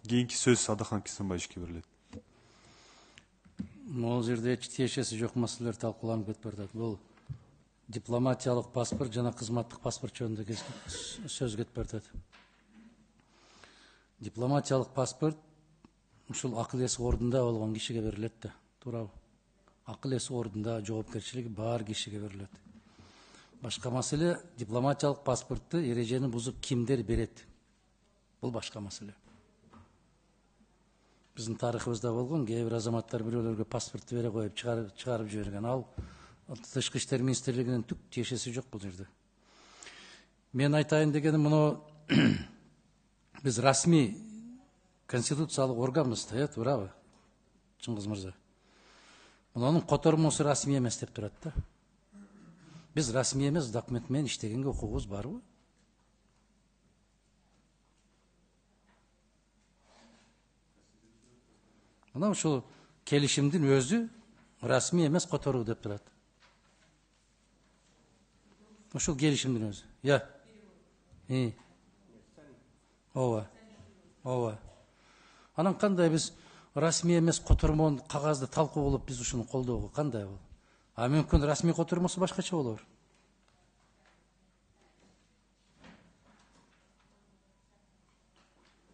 Кийинки сөз Адахан Кесенбаевичке берилет. Могул жерде эч тиешеси жок маселелер талкууланып кетип атат. Бул дипломатиялык паспорт жана кызматтык паспорт жөнүндө сөз кетип атат. Дипломатиялык паспорт ушул акыл эси ордунда болгон кишиге берилет да, туурабы? Акыл эси ордунда, жоопкерчилиги бар кишиге берилет. Башка маселе, дипломатиялык паспортту эрежени бузуп кимдер берет? Бул башка маселе. Биздин тарыхыбызда болгон, кээ бир азаматтар бирөөлөргө паспортты бере коюп чыгарып жиберген. Ал Тышкы иштер министрлигинин түк тиешеси жок бул жерде. Мен айтайын дегеним, муну биз расмий конституциялык органбыз да, туурабы? Чыңгыз мырза. Мунун котормосу расмий эмес деп турат да. Биз расмий эмес документ менен иштегенге укугубуз барбы? Мына ушул келишимдин өзү расмий эмес которуу деп турат. Ушул келишимдин өзү. Я. Ооба. Ооба. Анан кандай биз расмий эмес котормонун кагазды талкуу кылып биз ушуну колдоого кандай бул? А мүмкүн расмий котормосу башкача болор.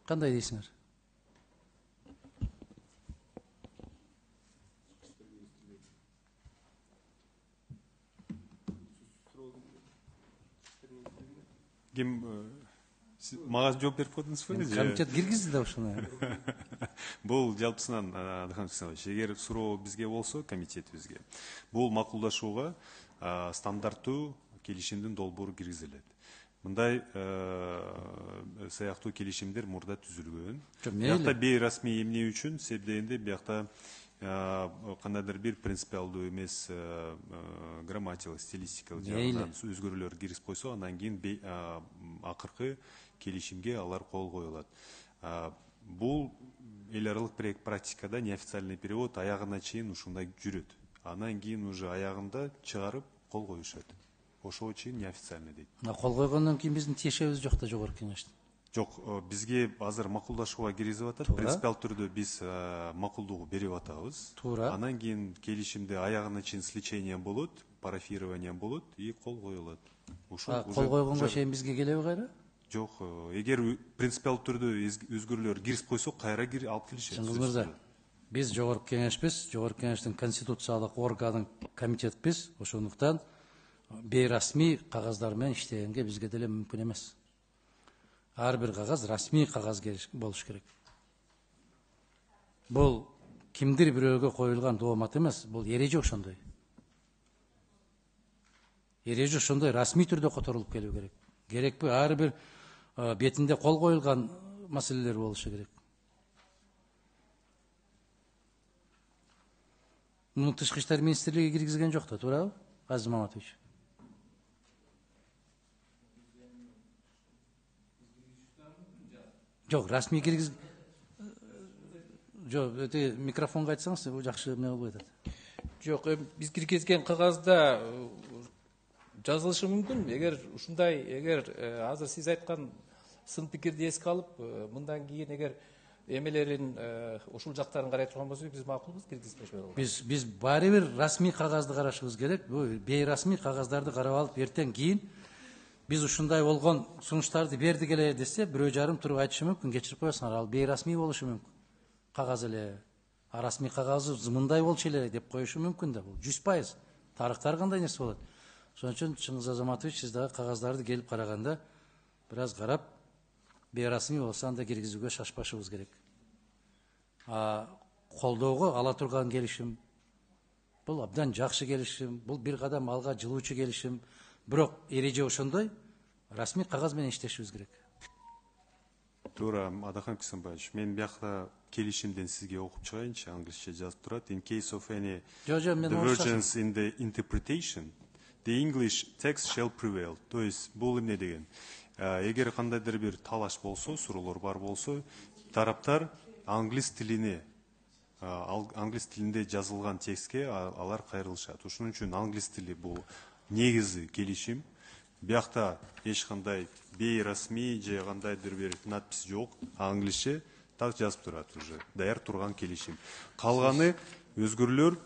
Кандай дейсиңер? Ким мага жооп берип койдуңузбу? Комитет киргизди да ушуну. Бул жалпысынан Адахан Кесенбаевич, эгер суроо бизге болсо, комитетибизге, бул макулдашууга стандарттуу келишимдин долбоору киргизилет. Мындай сыяктуу келишимдер мурда түзүлгөн. Биякта бейрасмий эмне үчүн себебинде биякта кандайдыр бир принципиалдуу эмес грамматикалык, стилистикалык жагынан өзгөрүүлөр кирип койсо, андан кийин акыркы келишимге алар кол коюлат. Бул эл аралык практикада неофициальный перевод аягына чейин ушундай жүрөт. Андан кийин уже аягында чыгарып кол коюшат. Ошого чейин неофициальный дейт. Кол койгондон кийин биздин тиешебиз жок да жогорку кеңеште. Жок, бизге азыр макулдашууга киргизип атат. Принципиал түрдө биз макулдугу берип атабыз. Туура. Андан кийин келишимде аягына чейин сличение болот, парафирование болот и кол коюлат. Ушул кол койгонго чейин бизге келеби кайра? Жок, эгер принципиал түрдө өзгөрүүлөр кирип койсо, кайра алып келишет. Чыңгыз мырза, биз жогорку кеңешпиз, жогорку кеңештин конституциялык органын комитетпиз, ошондуктан бейрасмий кагаздар менен иштегенге бизге деле мүмкүн эмес. Ар бир кагаз расмий кагаз болуш керек. Бул кимдир бирөөгө коюлган доомат эмес, бул эреже ошондой. Эреже ошондой расмий түрдө которулуп келүү керек. Керекпи? Ар бир бетинде кол коюлган маселелер болушу керек. Муну Тышкы иштер министрлиги киргизген жок да, туурабы, Азиз Маматович? Жок, расмий киргиз. Жок, өтө микрофонго айтсаңыз, бул жакшы эмне болбой атат. Жок, биз киргизген кагазда жазылышы мүмкүн. Эгер азыр сиз айткан сын пикирди эске алып, мындан кийин эгер эмелерин ушул жактарын карай турган болсок, биз макулбуз киргизбеш болот. Биз баары бир расмий кагазды карашыбыз керек. Бул бейрасмий кагаздарды карап алып, эртең кийин биз ушундай болгон сунуштарды бердик эле десе, бирөө жарым туруп айтышы мүмкүн, кечирип коесуңар, ал бейрасмий болушу мүмкүн. Кагаз эле, расмий кагазыбыз мындай болчу эле деп коюшу мүмкүн да. Бул 100%. Тарыхтар кандай нерсе болот. Ошон үчүн Чыңгыз Азаматович, сиз дагы кагаздарды келип караганда бир аз карап, бейрасмий болсо анда киргизүүгө шашпашыбыз керек. Колдоого ала турган келишим, бул абдан жакшы келишим, бул бир кадам алга жылуучу келишим. Бирок эреже ошондой, расмий кагаз менен иштешибиз керек. Туура, Адахан Кесенбаевич, мен биякта келишимден сизге окуп чыгайынчы, англисче жазып турат. In case of any divergence in the interpretation, the English text shall prevail. То есть, бул эмне деген? Эгер кандайдыр бир талаш болсо, суроолор бар болсо, тараптар англис тилинде жазылган текстке алар кайрылышат. Ошон үчүн англис тили бул негизи келишим. Биякта эч кандай бейрасмий же кандайдыр бир надпись жок. Англисче так жазып турат уже даяр турган келишим. Калганы өзгөрүүлөр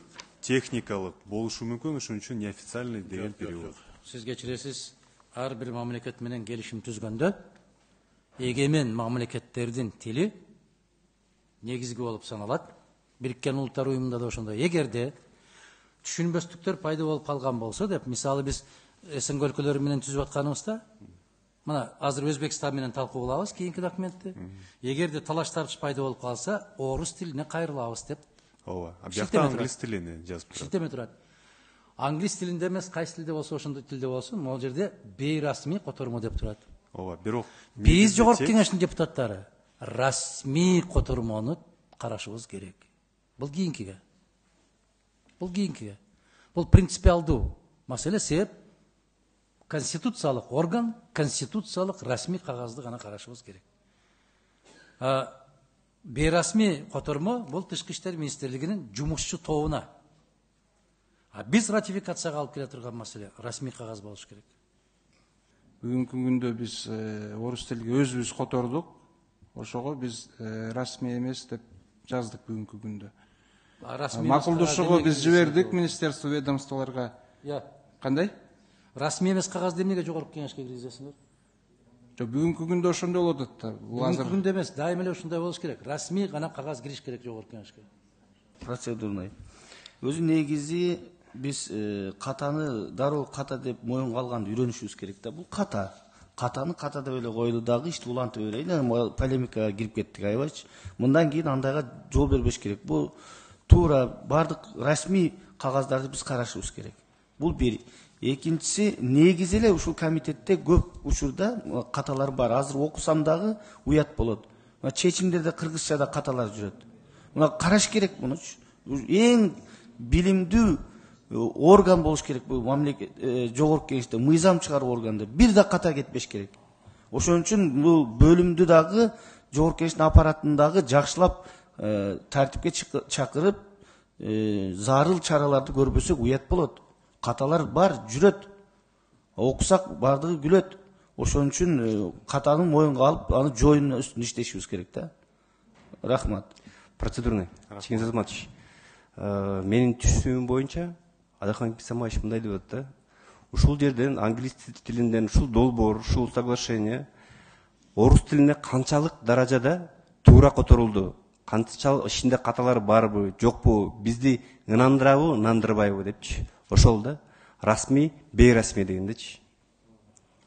техникалык болушу мүмкүн, ошон үчүн неофициальный деген перевод. Сиз кечиресиз, ар бир мамлекет менен келишим түзгөндө эгемен мамлекеттердин тили негизги болуп саналат. Бириккен Улуттар Уюмунда да ошондой. Эгерде түшүнбөстүктөр пайда болуп калган болсо деп, мисалы биз СНГ өлкөлөрү менен түзүп атканыбызда, мына азыр Өзбекстан менен талкуу кылабыз кийинки документти. Эгерде талаш тартыш пайда болуп калса, орус тилине кайрылабыз деп. Ооба. Биякта англис тилине жазып турат. Шилтеме турат. Англис тилинде эмес, кайсы тилде болсо ошондой тилде болсун, могул жерде бейрасмий котормо деп турат. Ооба, бирок биз жогорку кеңештин депутаттары расмий котормону карашыбыз керек. Бул кийинкиге. Бул принципиалдуу маселе, себеп конституциялык орган, конституциялык расмий кагазды гана карашыбыз керек. Бейрасмий котормо бул Тышкы иштер министрлигинин жумушчу тобуна. Биз ратификацияга алып келе турган маселе расмий кагаз болуш керек. Бүгүнкү күндө биз орус тилге өзүбүз котордук. Ошого биз расмий эмес деп жаздык бүгүнкү күндө. Макулдушууга биз жибердик министерство ведомстволорго. Кандай? Расмий эмес кагаз эмнеге жогорку кеңешке киргизесиңер? Жок, бүгүнкү күндө ошондой болуп атат. Бүгүнкү күндө эмес, дайыма эле ушундай болуш керек. Расмий гана кагаз кириш керек жогорку кеңешке. Процедурный. Өзү негизи биз катаны дароо ката деп моюнга алганды үйрөнүшүбүз керек да. Бул ката. Катаны ката деп эле койлу дагы ишти улантып берейин. Полемикага кирип кеттик, аябайчы. Мындан кийин андайга жол бербеш керек. Бул туура бардык расмий кагаздарды биз карашыбыз керек. Бул бир. Экинчиси, негизи эле ушул комитетте көп учурда каталар бар. Азыр окусам дагы уят болот. Чечимдерде кыргызчада каталар жүрөт. Мына караш керек мунучу. Эң билимдүү орган болуш керек бул мамлекет жогорку кеңеште, мыйзам чыгаруу органда. Бир да ката кетпеш керек. Ошон үчүн бул бөлүмдү дагы жогорку кеңештин аппаратын дагы жакшылап тартипке чакырып, зарыл чараларды көрбөсөк уят болот. Каталар бар, жүрөт. Окусак бардыгы күлөт. Ошон үчүн катаны моюнга алып, аны жоюнун үстүндө иштешибиз керек да. Рахмат. Процедурный. Чингиз Азаматович, менин түшүнүгүм боюнча Адахан Писамаевич мындай деп атат да. Ушул жерден англис тилинден ушул долбоор, ушул соглашение орус тилине канчалык даражада туура которулду? Канчалык ичинде каталар барбы, жокпу? Бизди ынандырабы, ынандырбайбы депчи. Ошол да расмий, бейрасмий дегендечи.